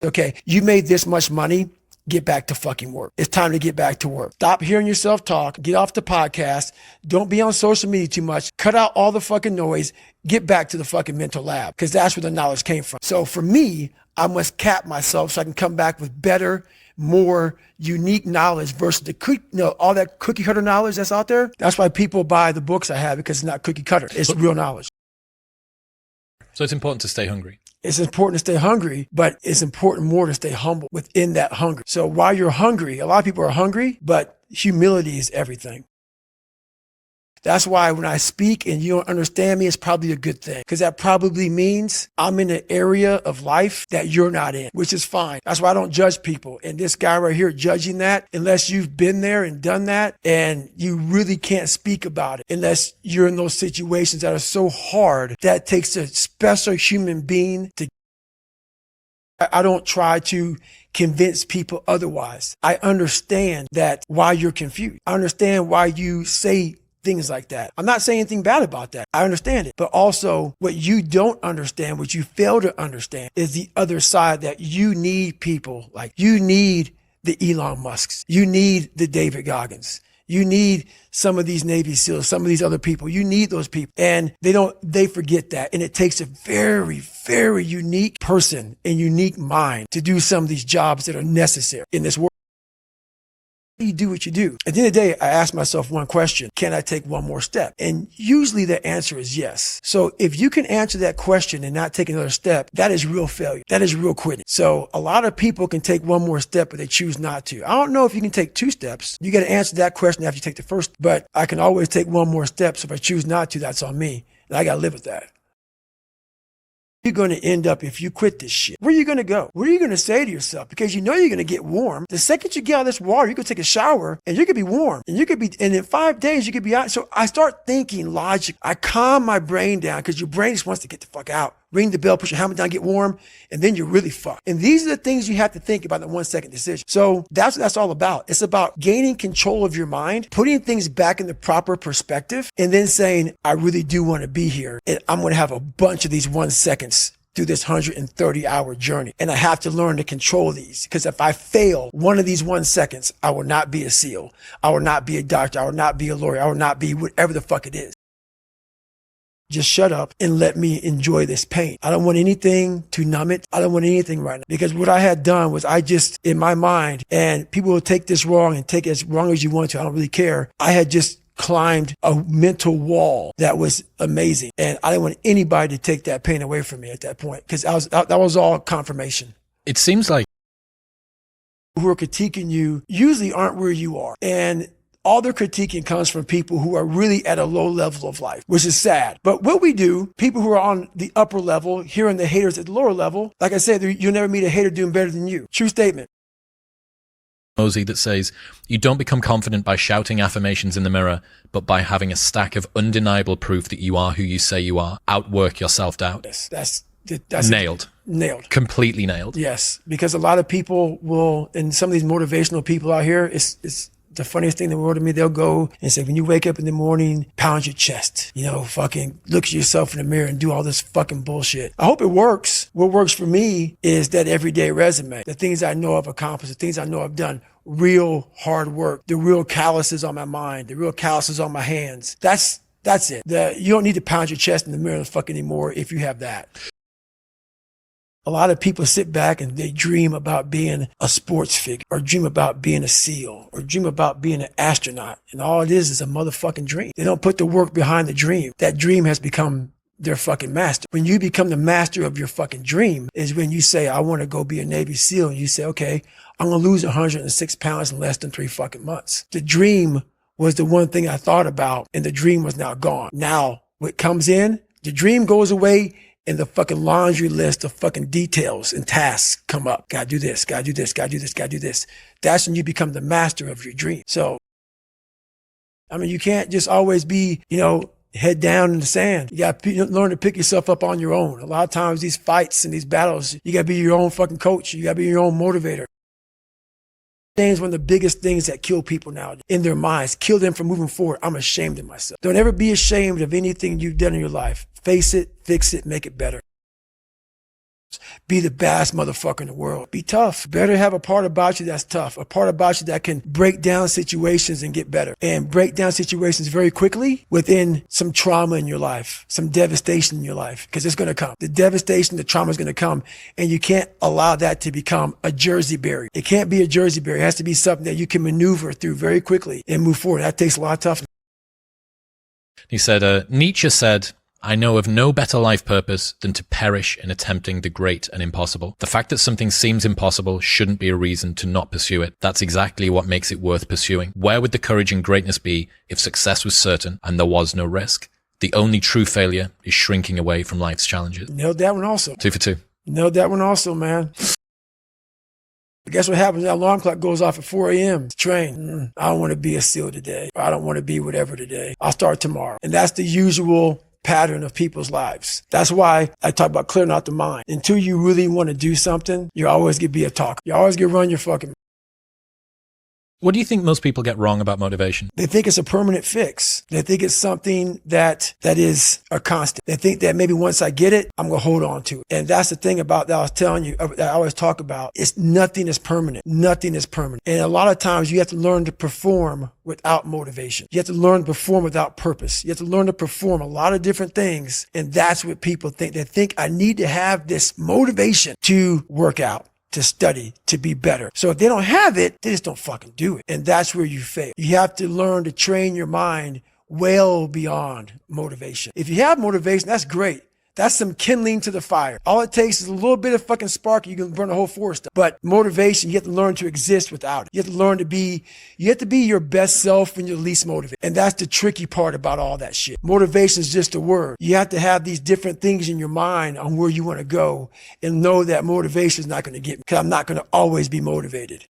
Okay, you made this much money. Get back to fucking work. It's time to get back to work. Stop hearing yourself talk. Get off the podcast. Don't be on social media too much. Cut out all the fucking noise. Get back to the fucking mental lab, because that's where the knowledge came from. So for me, I must cap myself so I can come back with better, more unique knowledge versus all that cookie cutter knowledge that's out there. That's why people buy the books I have, because it's not cookie cutter. It's real knowledge. So it's important to stay hungry. It's important to stay hungry, but it's important more to stay humble within that hunger. So while you're hungry, a lot of people are hungry, but humility is everything. That's why when I speak and you don't understand me, it's probably a good thing, because that probably means I'm in an area of life that you're not in, which is fine. That's why I don't judge people. And this guy right here judging that, unless you've been there and done that, and you really can't speak about it unless you're in those situations that are so hard that takes a special human being to. I don't try to convince people otherwise. I understand that why you're confused. I understand why you say things like that. I'm not saying anything bad about that. I understand it. But also what you don't understand, what you fail to understand, is the other side, that you need people. Like, you need the Elon Musks. You need the David Goggins. You need some of these Navy SEALs, some of these other people. You need those people. And they forget that. And it takes a very, very unique person and unique mind to do some of these jobs that are necessary in this world. You do what you do. At the end of the day, I ask myself one question: can I take one more step? And usually the answer is yes. So if you can answer that question and not take another step, that is real failure. That is real quitting. So a lot of people can take one more step, but they choose not to. I don't know if you can take two steps. You got to answer that question after you take the first, but I can always take one more step. So if I choose not to, that's on me. And I got to live with that. You're going to end up, if you quit this shit, where are you going to go? What are you going to say to yourself? Because you know you're going to get warm. The second you get out of this water, you could take a shower and you could be warm, and and in 5 days you could be out. So I start thinking logic. I calm my brain down, because your brain just wants to get the fuck out. Ring the bell, put your helmet down, get warm, and then you're really fucked. And these are the things you have to think about in a 1 second decision. So that's what that's all about. It's about gaining control of your mind, putting things back in the proper perspective, and then saying, I really do want to be here, and I'm going to have a bunch of these 1 seconds through this 130-hour journey. And I have to learn to control these, because if I fail one of these 1 seconds, I will not be a SEAL. I will not be a doctor. I will not be a lawyer. I will not be whatever the fuck it is. Just shut up and let me enjoy this pain. I don't want anything to numb it. I don't want anything right now. Because what I had done was, I just, in my mind, and people will take this wrong and take it as wrong as you want to, I don't really care. I had just climbed a mental wall that was amazing. And I didn't want anybody to take that pain away from me at that point, because that was all confirmation. It seems like who are critiquing you usually aren't where you are. And all their critiquing comes from people who are really at a low level of life, which is sad. But what we do, people who are on the upper level, hearing the haters at the lower level, like I said, you'll never meet a hater doing better than you. True statement. Mosey that says, you don't become confident by shouting affirmations in the mirror, but by having a stack of undeniable proof that you are who you say you are. Outwork your self-doubt. Yes, that's nailed. Nailed. Completely nailed. Yes, because a lot of people will, and some of these motivational people out here, it's the funniest thing in the world to me. They'll go and say, when you wake up in the morning, pound your chest, fucking look at yourself in the mirror and do all this fucking bullshit. I hope it works. What works for me is that everyday resume, the things I know I've accomplished, the things I know I've done, real hard work, the real calluses on my mind, the real calluses on my hands. That's it. You don't need to pound your chest in the mirror fucking anymore if you have that. A lot of people sit back and they dream about being a sports figure, or dream about being a SEAL, or dream about being an astronaut. And all it is a motherfucking dream. They don't put the work behind the dream. That dream has become their fucking master. When you become the master of your fucking dream is when you say, I want to go be a Navy SEAL. And you say, okay, I'm going to lose 106 pounds in less than 3 fucking months. The dream was the one thing I thought about, and the dream was now gone. Now what comes in, the dream goes away, and the fucking laundry list of fucking details and tasks come up. Gotta do this, gotta do this, gotta do this, gotta do this. That's when you become the master of your dream. So, you can't just always be, head down in the sand. You gotta learn to pick yourself up on your own. A lot of times these fights and these battles, you gotta be your own fucking coach. You gotta be your own motivator. Is one of the biggest things that kill people now in their minds, kill them from moving forward. I'm ashamed of myself. Don't ever be ashamed of anything you've done in your life. Face it, fix it, make it better. Be the baddest motherfucker in the world. Be tough. Better have a part about you that's tough. A part about you that can break down situations and get better. And break down situations very quickly within some trauma in your life, some devastation in your life, because it's going to come. The devastation, the trauma is going to come, and you can't allow that to become a Jersey barrier. It can't be a Jersey barrier. It has to be something that you can maneuver through very quickly and move forward. That takes a lot of toughness. He said, Nietzsche said, I know of no better life purpose than to perish in attempting the great and impossible. The fact that something seems impossible shouldn't be a reason to not pursue it. That's exactly what makes it worth pursuing. Where would the courage and greatness be if success was certain and there was no risk? The only true failure is shrinking away from life's challenges. Nailed that one also. 2 for 2. Nailed that one also, man. Guess what happens? That alarm clock goes off at 4 a.m. Train. I don't want to be a SEAL today. I don't want to be whatever today. I'll start tomorrow. And that's the usual pattern of people's lives. That's why I talk about clearing out the mind. Until you really want to do something, you're always going to be a talker. You always going to run your fucking. What do you think most people get wrong about motivation? They think it's a permanent fix. They think it's something that is a constant. They think that maybe once I get it, I'm going to hold on to it. And that's the thing about that I was telling you, that I always talk about. It's nothing is permanent. Nothing is permanent. And a lot of times you have to learn to perform without motivation. You have to learn to perform without purpose. You have to learn to perform a lot of different things. And that's what people think. They think I need to have this motivation to work out, to study, to be better. So if they don't have it, they just don't fucking do it. And that's where you fail. You have to learn to train your mind well beyond motivation. If you have motivation, that's great. That's some kindling to the fire. All it takes is a little bit of fucking spark. You can burn a whole forest up. But motivation, you have to learn to exist without it. You have to learn to be, your best self when you're least motivated. And that's the tricky part about all that shit. Motivation is just a word. You have to have these different things in your mind on where you want to go and know that motivation is not going to get me, because I'm not going to always be motivated.